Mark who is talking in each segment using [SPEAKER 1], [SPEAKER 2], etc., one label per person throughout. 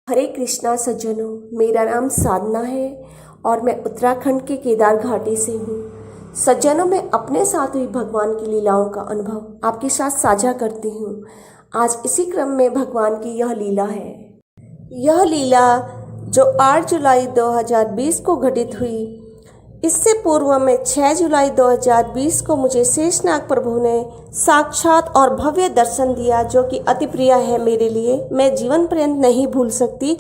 [SPEAKER 1] हरे कृष्णा सज्जनों, मेरा नाम साधना है और मैं उत्तराखंड के केदार घाटी से हूँ। सज्जनों, मैं अपने साथ हुई भगवान की लीलाओं का अनुभव आपके साथ साझा करती हूँ। आज इसी क्रम में भगवान की यह लीला है। यह लीला जो 8 जुलाई 2020 को घटित हुई, इससे पूर्व में 6 जुलाई 2020 को मुझे शेषनाग प्रभु ने साक्षात और भव्य दर्शन दिया, जो कि अति प्रिय है मेरे लिए। मैं जीवन पर्यंत नहीं भूल सकती।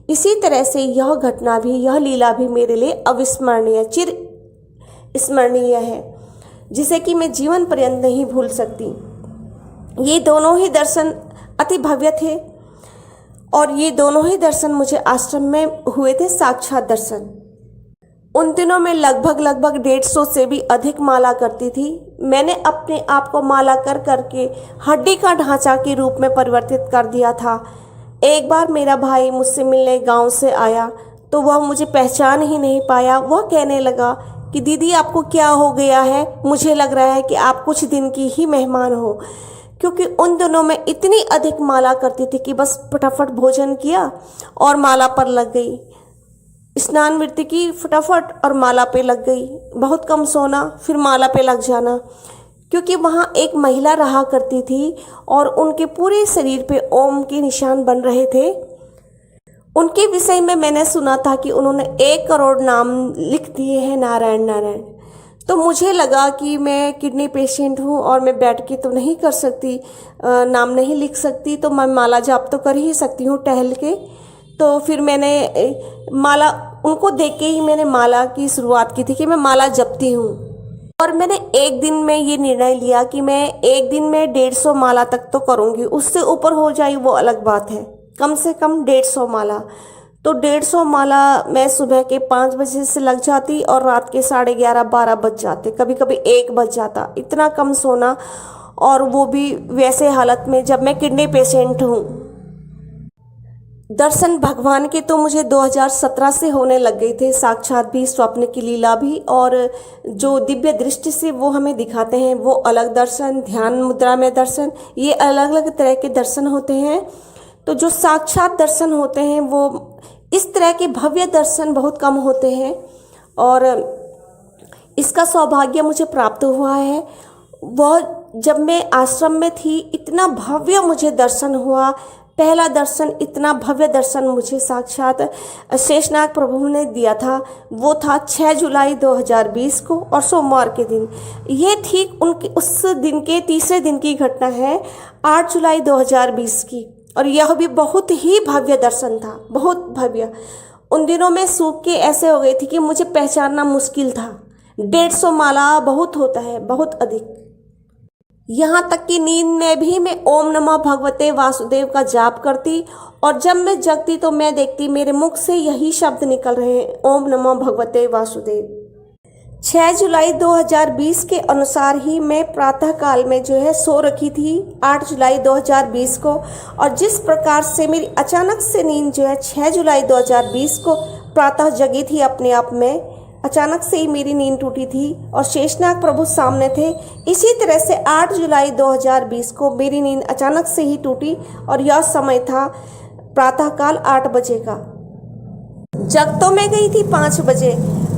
[SPEAKER 1] इसी तरह से यह घटना भी, यह लीला भी मेरे लिए अविस्मरणीय, चिर स्मरणीय है, जिसे कि मैं जीवन पर्यंत नहीं भूल सकती। ये दोनों ही दर्शन अति भव्य थे और ये दोनों ही दर्शन मुझे आश्रम में हुए थे, साक्षात दर्शन। उन दिनों में लगभग 150 से भी अधिक माला करती थी। मैंने अपने आप को माला कर करके हड्डी का ढांचा के रूप में परिवर्तित कर दिया था। एक बार मेरा भाई मुझसे मिलने गांव से आया तो वह मुझे पहचान ही नहीं पाया। वह कहने लगा कि दीदी, आपको क्या हो गया है? मुझे लग रहा है कि आप कुछ दिन की ही मेहमान हो, क्योंकि उन दिनों में इतनी अधिक माला करती थी कि बस फटाफट भोजन किया और माला पर लग गई, स्नान वृत्ति की फटाफट और माला पे लग गई। बहुत कम सोना, फिर माला पे लग जाना, क्योंकि वहाँ एक महिला रहा करती थी और उनके पूरे शरीर पे ओम के निशान बन रहे थे। उनके विषय में मैंने सुना था कि उन्होंने 1 करोड़ नाम लिख दिए हैं, नारायण नारायण। तो मुझे लगा कि मैं किडनी पेशेंट हूँ और मैं बैठ के तो नहीं कर सकती, नाम नहीं लिख सकती, तो मैं माला जाप तो कर ही सकती हूँ टहल के। तो फिर मैंने माला, उनको देख के ही मैंने माला की शुरुआत की थी कि मैं माला जपती हूँ। और मैंने एक दिन में ये निर्णय लिया कि मैं एक दिन में 150 माला तक तो करूँगी, उससे ऊपर हो जाए वो अलग बात है, कम से कम 150 माला। तो 150 माला मैं सुबह के 5 बजे से लग जाती और रात के 11:30-12 बज जाते, कभी कभी 1 बज जाता। इतना कम सोना, और वो भी वैसे हालत में जब मैं किडनी पेशेंट हूँ। दर्शन भगवान के तो मुझे 2017 से होने लग गए थे, साक्षात भी, स्वप्न की लीला भी, और जो दिव्य दृष्टि से वो हमें दिखाते हैं वो अलग दर्शन, ध्यान मुद्रा में दर्शन, ये अलग अलग तरह के दर्शन होते हैं। तो जो साक्षात दर्शन होते हैं वो इस तरह के भव्य दर्शन बहुत कम होते हैं, और इसका सौभाग्य मुझे प्राप्त हुआ है। वह जब मैं आश्रम में थी, इतना भव्य मुझे दर्शन हुआ। पहला दर्शन, इतना भव्य दर्शन मुझे साक्षात शेषनाग प्रभु ने दिया था। वो था 6 जुलाई 2020 को और सोमवार के दिन। ये ठीक उनके उस दिन के तीसरे दिन की घटना है, 8 जुलाई 2020 की, और यह भी बहुत ही भव्य दर्शन था, बहुत भव्य। उन दिनों में सूख के ऐसे हो गई थी कि मुझे पहचानना मुश्किल था। 150 माला बहुत होता है, बहुत अधिक। यहाँ तक कि नींद में भी मैं ओम नमः भगवते वासुदेव का जाप करती, और जब मैं जगती तो मैं देखती मेरे मुख से यही शब्द निकल रहे हैं, ओम नमः भगवते वासुदेव। 6 जुलाई 2020 के अनुसार ही मैं प्रातः काल में जो है सो रखी थी 8 जुलाई 2020 को, और जिस प्रकार से मेरी अचानक से नींद जो है 6 जुलाई 2020 को प्रातः जगी थी, अपने आप में अचानक से ही मेरी नींद टूटी थी और शेषनाग प्रभु सामने थे। इसी तरह से 8 जुलाई 2020 को मेरी नींद अचानक से ही टूटी, और यह समय था प्रातःकाल 8 बजे का। जग तो मैं गई थी 5 बजे,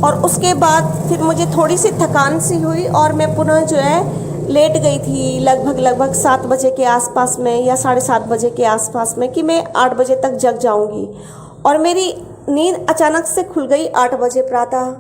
[SPEAKER 1] और उसके बाद फिर मुझे थोड़ी सी थकान सी हुई और मैं पुनः जो है लेट गई थी लगभग 7 बजे के आसपास में, या 7:30 बजे के आसपास में, कि मैं 8 बजे तक जग जाऊंगी। और मेरी नींद अचानक से खुल गई 8 बजे प्रातः।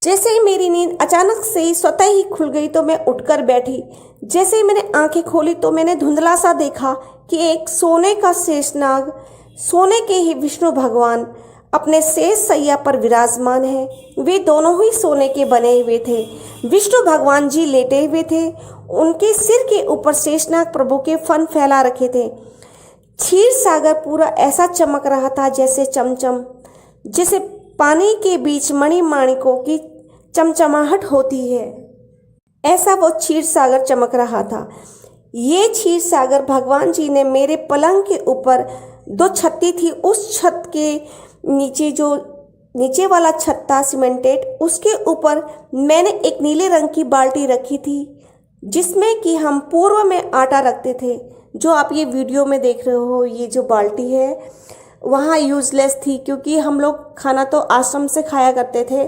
[SPEAKER 1] जैसे ही मेरी नींद अचानक से ही स्वतः ही खुल गई तो मैं उठकर बैठी। जैसे ही मैंने आंखें खोली तो मैंने धुंधला सा देखा कि एक सोने का शेषनाग, सोने के ही विष्णु भगवान अपने शेष सैया पर विराजमान है। वे दोनों ही सोने के बने हुए थे। विष्णु भगवान जी लेटे हुए थे, उनके सिर के ऊपर शेषनाग प्रभु के फन फैला रखे थे। क्षीर सागर पूरा ऐसा चमक रहा था जैसे चमचम, जैसे पानी के बीच मणिमाणिकों की चमचमाहट होती है, ऐसा वो क्षीर सागर चमक रहा था। ये क्षीर सागर भगवान जी ने मेरे पलंग के ऊपर 2 छत्ती थी, उस छत के नीचे, जो नीचे वाला छत था सीमेंटेड, उसके ऊपर मैंने एक नीले रंग की बाल्टी रखी थी, जिसमें कि हम पूर्व में आटा रखते थे। जो आप ये वीडियो में देख रहे हो, ये जो बाल्टी है, वहाँ यूज़लेस थी, क्योंकि हम लोग खाना तो आश्रम से खाया करते थे।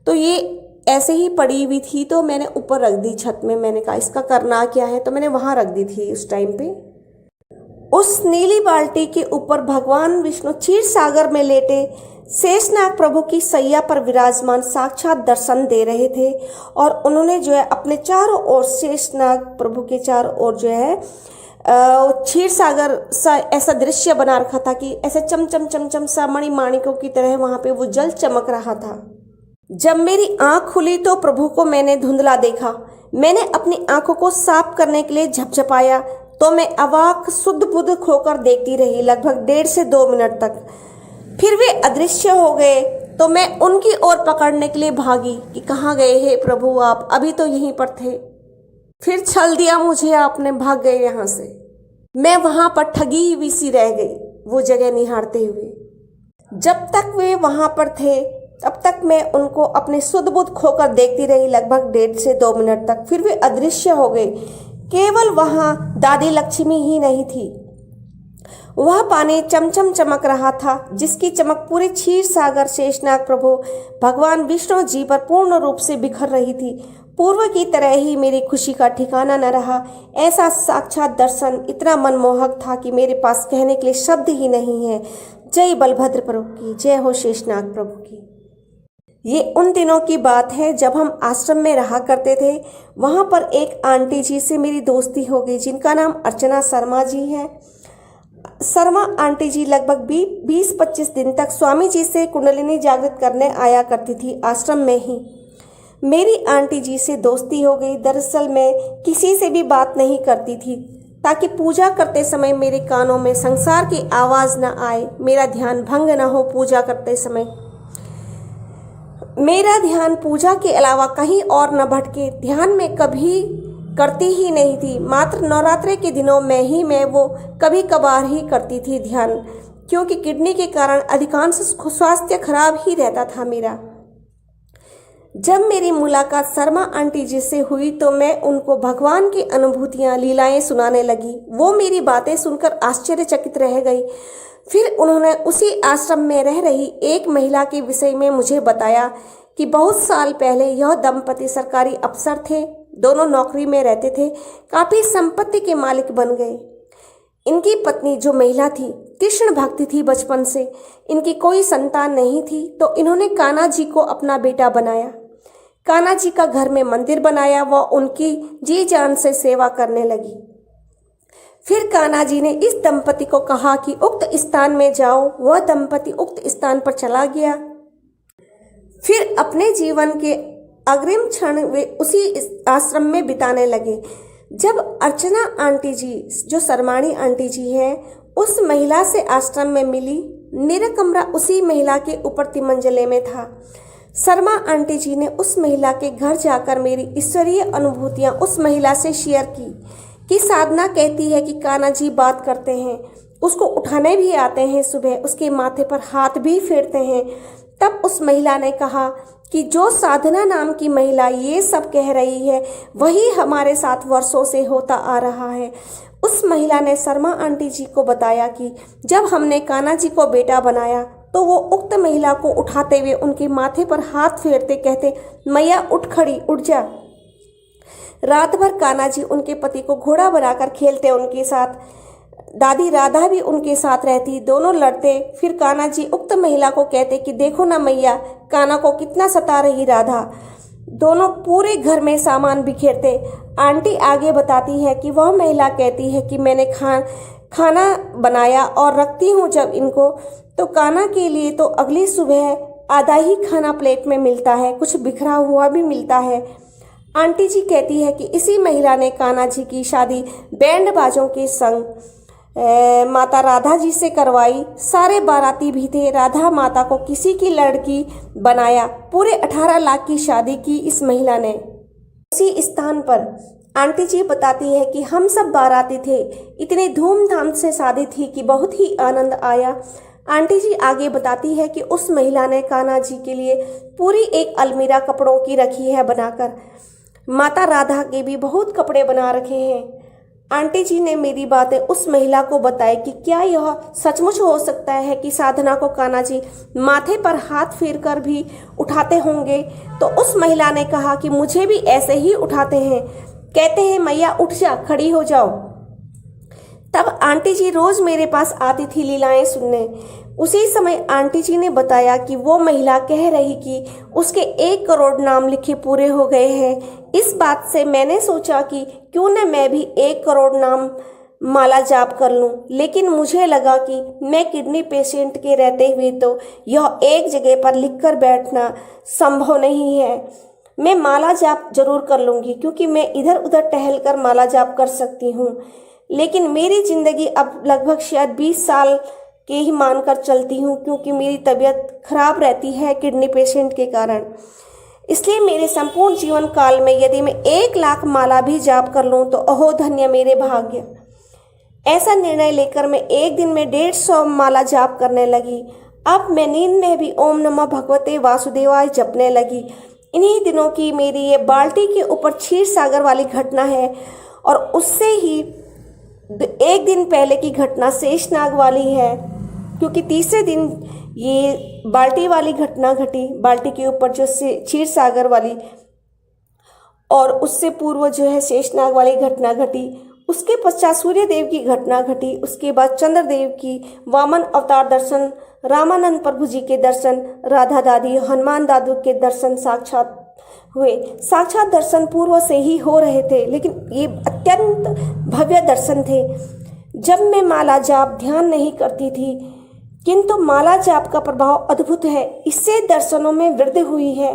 [SPEAKER 1] तो ये ऐसे ही पड़ी हुई थी, तो मैंने ऊपर रख दी छत में। मैंने कहा इसका करना क्या है, तो मैंने वहाँ रख दी थी उस टाइम पे। उस नीली बाल्टी के ऊपर भगवान विष्णु क्षीर सागर में लेटे शेषनाग प्रभु की सैया पर विराजमान साक्षात दर्शन दे रहे थे। और उन्होंने जो है अपने चारों ओर, शेषनाग प्रभु के चारों ओर जो है क्षीर सागर सा ऐसा दृश्य बना रखा था कि ऐसे चमचम चमचम सा मणिमाणिकों की तरह वहां पे वो जल चमक रहा था। जब मेरी आंख खुली तो प्रभु को मैंने धुंधला देखा। मैंने अपनी आंखों को साफ करने के लिए झपझपाया तो मैं अवाक शुद्ध बुद्ध खोकर देखती रही लगभग 1.5 से 2 मिनट तक। फिर वे अदृश्य हो गए तो मैं उनकी ओर पकड़ने के लिए भागी कि कहाँ गए हे प्रभु, आप अभी तो यहीं पर थे। फिर छल दिया मुझे आपने, भाग गए यहाँ से। मैं वहां पर ठगी हुई सी रह गई, वो जगह निहारते हुए। जब तक वे वहां पर थे तब तक मैं उनको अपने शुद्ध बुद्ध खोकर देखती रही लगभग 1.5 से 2 मिनट तक। फिर वे अदृश्य हो गए। केवल वहां दादी लक्ष्मी ही नहीं थी। वह पानी चमचम चमक रहा था, जिसकी चमक पूरे क्षीर सागर शेषनाग प्रभु भगवान विष्णु जी पर पूर्ण रूप से बिखर रही थी। पूर्व की तरह ही मेरी खुशी का ठिकाना न रहा। ऐसा साक्षात दर्शन इतना मनमोहक था कि मेरे पास कहने के लिए शब्द ही नहीं है। जय बलभद्र प्रभु की, जय हो शेषनाग प्रभु की। ये उन दिनों की बात है जब हम आश्रम में रहा करते थे। वहाँ पर एक आंटी जी से मेरी दोस्ती हो गई, जिनका नाम अर्चना शर्मा जी है। शर्मा आंटी जी लगभग 20-25 दिन तक स्वामी जी से कुंडलिनी जागृत करने आया करती थी आश्रम में ही। मेरी आंटी जी से दोस्ती हो गई। दरअसल मैं किसी से भी बात नहीं करती थी ताकि पूजा करते समय मेरे कानों में संसार की आवाज़ न आए, मेरा ध्यान भंग न हो। पूजा करते समय मेरा ध्यान पूजा के अलावा कहीं और न भटके, ध्यान में कभी करती ही नहीं थी। मात्र नवरात्रे के दिनों में ही मैं वो कभी कभार ही करती थी ध्यान, क्योंकि किडनी के कारण अधिकांश स्वास्थ्य खराब ही रहता था मेरा। जब मेरी मुलाकात शर्मा आंटी जी से हुई तो मैं उनको भगवान की अनुभूतियाँ, लीलाएं सुनाने लगी। वो मेरी बातें सुनकर आश्चर्यचकित रह गई। फिर उन्होंने उसी आश्रम में रह रही एक महिला के विषय में मुझे बताया कि बहुत साल पहले यह दंपति सरकारी अफसर थे, दोनों नौकरी में रहते थे, काफ़ी संपत्ति के मालिक बन गए। इनकी पत्नी जो महिला थी कृष्ण भक्ति थी बचपन से। इनकी कोई संतान नहीं थी तो इन्होंने कान्हा जी को अपना बेटा बनाया। कान्हा जी का घर में मंदिर बनाया, वह उनकी जी जान से सेवा करने लगी। फिर कान्हा जी ने इस दंपति को कहा कि उक्त स्थान में जाओ। वह दंपति उक्त स्थान पर चला गया। फिर अपने जीवन के अग्रिम क्षण वे उसी आश्रम में बिताने लगे। जब अर्चना आंटी जी, जो शर्माणी आंटी जी हैं, उस महिला से आश्रम में मिली, मेरा कमरा उसी महिला के ऊपर 3 मंजिले में था। शर्मा आंटी जी ने उस महिला के घर जाकर मेरी ईश्वरीय अनुभूतियाँ उस महिला से शेयर की कि साधना कहती है कि कान्हा जी बात करते हैं, उसको उठाने भी आते हैं, सुबह उसके माथे पर हाथ भी फेरते हैं। तब उस महिला ने कहा कि जो साधना नाम की महिला ये सब कह रही है वही हमारे साथ वर्षों से होता आ रहा है। उस महिला ने शर्मा आंटी जी को बताया कि जब हमने कान्हा जी को बेटा बनाया तो वो उक्त महिला को उठाते हुए उनके माथे पर हाथ फेरते कहते, मैया उठ खड़ी, उठ जा। रात भर कान्हा जी उनके पति को घोड़ा बनाकर खेलते उनके साथ। दादी राधा भी उनके साथ रहती, दोनों लड़ते। फिर कान्हा जी उक्त महिला को कहते कि देखो ना मैया, कान्हा को कितना सता रही राधा। दोनों पूरे घर में सामान बिखेरते। आंटी आगे बताती है कि वह महिला कहती है कि मैंने खाना बनाया और रखती हूँ जब इनको, तो कान्हा के लिए तो अगली सुबह आधा ही खाना प्लेट में मिलता है, कुछ बिखरा हुआ भी मिलता है। आंटी जी कहती है कि इसी महिला ने कान्हा जी की शादी बैंड बाजों के संग माता राधा जी से करवाई। सारे बाराती भी थे। राधा माता को किसी की लड़की बनाया। पूरे 18 लाख की शादी की इस महिला ने उसी स्थान पर। आंटी जी बताती है कि हम सब बाराती थे, इतने धूमधाम से शादी थी कि बहुत ही आनंद आया। आंटी जी आगे बताती है कि उस महिला ने कान्हा जी के लिए पूरी एक अलमीरा कपड़ों की रखी है बनाकर। माता राधा के भी बहुत कपड़े बना रखे हैं। आंटी जी ने मेरी बातें उस महिला को बताई कि क्या यह सचमुच हो सकता है कि साधना को कान्हा जी माथे पर हाथ फेर कर भी उठाते होंगे। तो उस महिला ने कहा कि मुझे भी ऐसे ही उठाते हैं, कहते हैं मैया उठ जा, खड़ी हो जाओ। तब आंटी जी रोज मेरे पास आती थी लीलाएं सुनने। उसी समय आंटी जी ने बताया कि वो महिला कह रही कि उसके 1 करोड़ नाम लिखे पूरे हो गए हैं। इस बात से मैंने सोचा कि क्यों न मैं भी 1 करोड़ नाम माला जाप कर लूं, लेकिन मुझे लगा कि मैं किडनी पेशेंट के रहते हुए तो यह एक जगह पर लिख कर बैठना संभव नहीं है। मैं माला जाप जरूर कर लूंगी, क्योंकि मैं इधर उधर टहल कर माला जाप कर सकती हूँ, लेकिन मेरी जिंदगी अब लगभग शायद 20 साल के ही मानकर चलती हूँ, क्योंकि मेरी तबीयत खराब रहती है किडनी पेशेंट के कारण। इसलिए मेरे संपूर्ण जीवन काल में यदि मैं 1 लाख माला भी जाप कर लूँ तो अहो धन्य मेरे भाग्य। ऐसा निर्णय लेकर मैं एक दिन में 150 माला जाप करने लगी। अब मैं नींद में भी ओम नमः भगवते वासुदेवाय जपने लगी। इन्हीं दिनों की मेरी ये बाल्टी के ऊपर क्षीर सागर वाली घटना है, और उससे ही एक दिन पहले की घटना शेषनाग वाली है, क्योंकि तीसरे दिन ये बाल्टी वाली घटना घटी, बाल्टी के ऊपर जो क्षीर सागर वाली, और उससे पूर्व जो है शेषनाग वाली घटना घटी। उसके पश्चात सूर्य देव की घटना घटी। उसके बाद चंद्रदेव की वामन अवतार दर्शन, रामानंद प्रभु जी के दर्शन, राधा दादी, हनुमान दादू के दर्शन साक्षात हुए। साक्षात दर्शन पूर्व से ही हो रहे थे, लेकिन ये अत्यंत भव्य दर्शन थे। जब मैं माला जाप ध्यान नहीं करती थी, किंतु माला जाप का प्रभाव अद्भुत है। इससे दर्शनों में वृद्धि हुई है।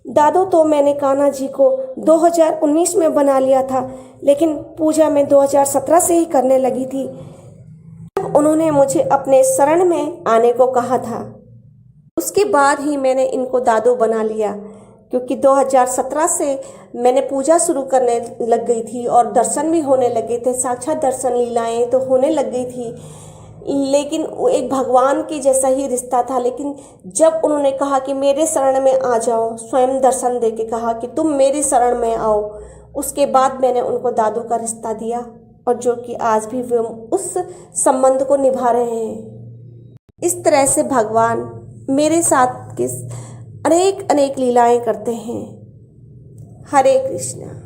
[SPEAKER 1] दादू तो मैंने कान्हा जी को 2019 में बना लिया था, लेकिन पूजा मैं 2017 से ही करने लगी थी। तब उन्होंने मुझे अपने शरण में आने को कहा था। उसके बाद ही मैंने इनको दादू बना लिया, क्योंकि 2017 से मैंने पूजा शुरू करने लग गई थी और दर्शन भी होने लगे थे। साक्षात दर्शन लीलाएं तो होने लग गई थी, लेकिन वो एक भगवान के जैसा ही रिश्ता था। लेकिन जब उन्होंने कहा कि मेरे शरण में आ जाओ, स्वयं दर्शन दे के कहा कि तुम मेरी शरण में आओ, उसके बाद मैंने उनको दादू का रिश्ता दिया, और जो कि आज भी वे उस संबंध को निभा रहे हैं। इस तरह से भगवान मेरे साथ अनेक अनेक लीलाएं करते हैं। हरे कृष्णा।